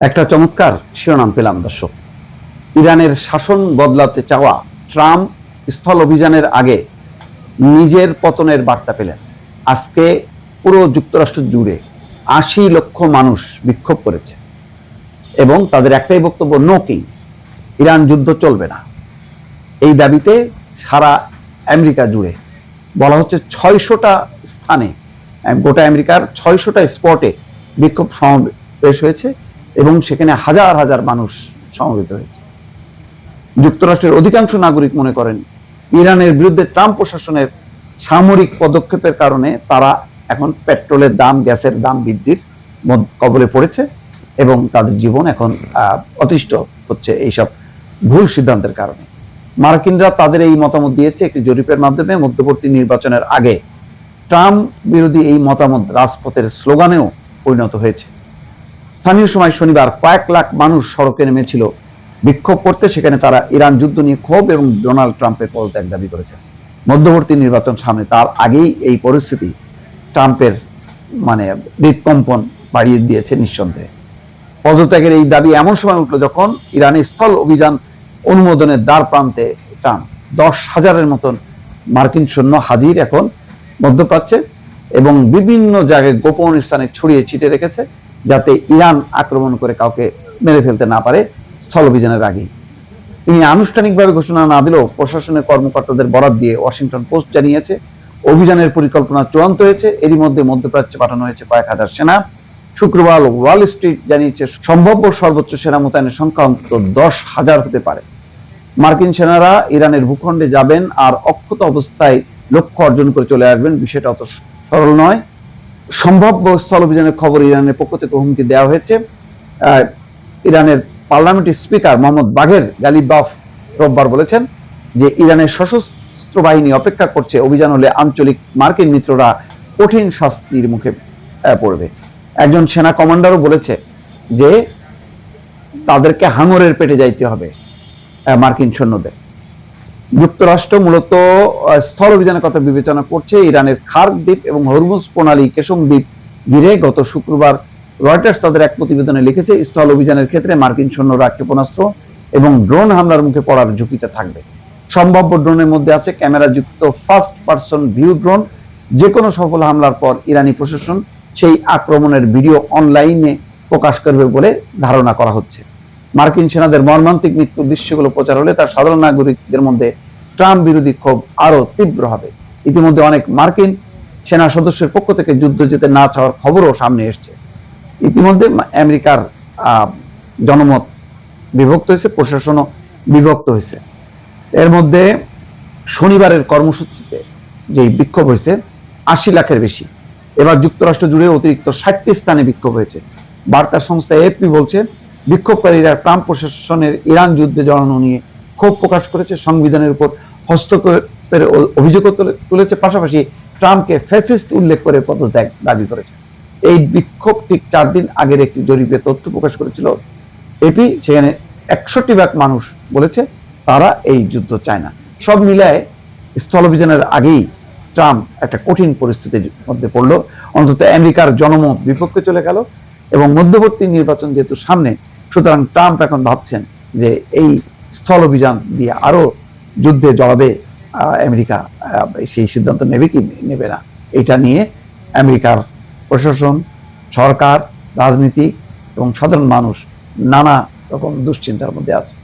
একটা চমৎকার শিরোনাম পেলাম দর্শক। ইরানের শাসন বদলাতে চাওয়া ট্রাম্প স্থল অভিযানের আগে নিজের পতনের বার্তা পেলেন। আজকে পুরো যুক্তরাষ্ট্র জুড়ে ৮০ লক্ষ মানুষ বিক্ষোভ করেছে এবং তাদের একটাই বক্তব্য, নো কিং, ইরান যুদ্ধ চলবে না। এই দাবিতে সারা আমেরিকা জুড়ে বলা হচ্ছে ৬০০টা স্থানে, গোটা আমেরিকার ৬০০টা স্পটে বিক্ষোভ সমাবেশ হয়েছে এবং সেখানে হাজার হাজার মানুষ সমবেত হয়েছে। যুক্তরাষ্ট্রের অধিকাংশ নাগরিক মনে করেন ইরানের বিরুদ্ধে ট্রাম্প প্রশাসনের সামরিক পদক্ষেপের কারণে তারা এখন পেট্রোলের দাম, গ্যাসের দাম বৃদ্ধির কবলে পড়েছে এবং তাদের জীবন এখন অতিষ্ঠ হচ্ছে এইসব ভুল সিদ্ধান্তের কারণে। মার্কিনরা তাদের এই মতামত দিয়েছে একটি জরিপের মাধ্যমে। মধ্যবর্তী নির্বাচনের আগে ট্রাম্প বিরোধী এই মতামত রাজপথের স্লোগানেও পরিণত হয়েছে। স্থানীয় সময় শনিবার কয়েক লাখ মানুষ সড়কে নেমেছিল বিক্ষোভ করতে। সেখানে তারা ইরান যুদ্ধ নিয়ে ক্ষোভ এবং ডোনাল্ড ট্রাম্পের পদত্যাগ দাবি করেছে। মধ্যবর্তী নির্বাচন সামনে, তার আগেই এই পরিস্থিতি ট্রাম্পের হৃদকম্পন বাড়িয়ে দিয়েছে নিঃসন্দেহে। পদত্যাগের এই দাবি এমন সময় উঠল যখন ইরানের স্থল অভিযান অনুমোদনের দ্বার প্রান্তে ট্রাম্প ১০,০০০-এর মতন মার্কিন সৈন্য হাজির এখন মধ্যপ্রাচ্যে এবং বিভিন্ন জায়গায় গোপন স্থানে ছড়িয়ে ছিটিয়ে রেখেছে যাতে ইরান আক্রমণ করে কাউকে মেরে ফেলতে না পারে স্থল অভিযানের আগেই। তিনি আনুষ্ঠানিকভাবে ঘোষণা না দিলেও প্রশাসনের কর্মকর্তাদের বরাত দিয়ে ওয়াশিংটন পোস্ট জানিয়েছে অভিযানের পরিকল্পনা চূড়ান্ত হয়েছে। এরই মধ্যে মধ্যপ্রাচ্যে পাঠানো হয়েছে কয়েক হাজার সেনা। শুক্রবার ওয়াল স্ট্রিট জানিয়েছে সম্ভাব্য সর্বোচ্চ সেনা মোতায়েনের সংখ্যা অন্তত ১০,০০০ হতে পারে। মার্কিন সেনারা ইরানের ভূখণ্ডে যাবেন আর অক্ষত অবস্থায় লক্ষ্য অর্জন করে চলে আসবেন, বিষয়টা অত সরল নয়। সম্ভাব্য স্থল অভিযানের খবর ইরানের পক্ষ থেকে হুমকি দেওয়া হয়েছে। ইরানের পার্লামেন্টের স্পিকার মোহাম্মদ বাঘের গালিবাফ রোববার বলেছেন যে ইরানের সশস্ত্র বাহিনী অপেক্ষা করছে, অভিযান হলে আঞ্চলিক মার্কিন মিত্ররা কঠিন শাস্তির মুখে পড়বে। একজন সেনা কমান্ডারও বলেছে যে তাদেরকে হাঙরের পেটে যাইতে হবে মার্কিন সৈন্যদের। যুক্তরাষ্ট্র মূলত স্থল অভিযানের কথা বিবেচনা করছে। ইরানের খার্ক দ্বীপ এবং হরমুজ প্রণালী কেশম দ্বীপ ঘিরে গত শুক্রবার রয়টার্স তাদের এক প্রতিবেদনে লিখেছে স্থল অভিযানের ক্ষেত্রে মার্কিন সৈন্যরা ক্ষেপণাস্ত্র এবং ড্রোন হামলার মুখে পড়ার ঝুঁকিতে থাকবে। সম্ভাব্য ড্রোনের মধ্যে আছে ক্যামেরাযুক্ত ফার্স্ট পারসন ভিউ ড্রোন। যে কোনো সফল হামলার পর ইরানি প্রশাসন সেই আক্রমণের ভিডিও অনলাইনে প্রকাশ করবে বলে ধারণা করা হচ্ছে। মার্কিন সেনাদের মর্মান্তিক মৃত্যুর দৃশ্যগুলো প্রচার হলে তার সাধারণ নাগরিকদের মধ্যে ট্রাম্প বিরোধী ক্ষোভ আরো তীব্র হবে। ইতিমধ্যে অনেক মার্কিন সেনা সদস্যের পক্ষ থেকে যুদ্ধ যেতে না চাওয়ার খবরও সামনে এসছে। ইতিমধ্যে আমেরিকার জনমত বিভক্ত হয়েছে, প্রশাসনও বিভক্ত হয়েছে। এর মধ্যে শনিবারের কর্মসূচিতে যে বিক্ষোভ হয়েছে ৮০ লাখের বেশি। এবার যুক্তরাষ্ট্র জুড়ে অতিরিক্ত ৬০টি স্থানে বিক্ষোভ হয়েছে। বার্তা সংস্থা এএফপি বলছে বিক্ষোভকারীরা ট্রাম্প প্রশাসনের ইরান যুদ্ধে জড়ানো নিয়ে ক্ষোভ প্রকাশ করেছে, সংবিধানের উপর হস্তক্ষেপের অভিযোগ তুলেছে, পাশাপাশি ট্রাম্পকে ফ্যাসিস্ট উল্লেখ করে পদত্যাগ দাবি করেছে। এই বিক্ষোভ ঠিক ৪ দিন আগের একটি জরিপে তথ্য প্রকাশ করেছিল এপি। সেখানে ৬১% মানুষ বলেছে তারা এই যুদ্ধ চায় না। সব মিলায় স্থল অভিযানের আগেই ট্রাম্প একটা কঠিন পরিস্থিতির মধ্যে পড়লো। অন্তত আমেরিকার জনমত বিপক্ষে চলে গেল এবং মধ্যবর্তী নির্বাচন যেহেতু সামনে, সুতরাং ট্রাম্প এখন ভাবছেন যে এই স্থল অভিযান দিয়ে আরো যুদ্ধে জড়াবে আমেরিকা। সেই সিদ্ধান্ত নেবে কি নেবে না, এটা নিয়ে আমেরিকার প্রশাসন, সরকার, রাজনীতি এবং সাধারণ মানুষ নানা রকম দুশ্চিন্তার মধ্যে আছে।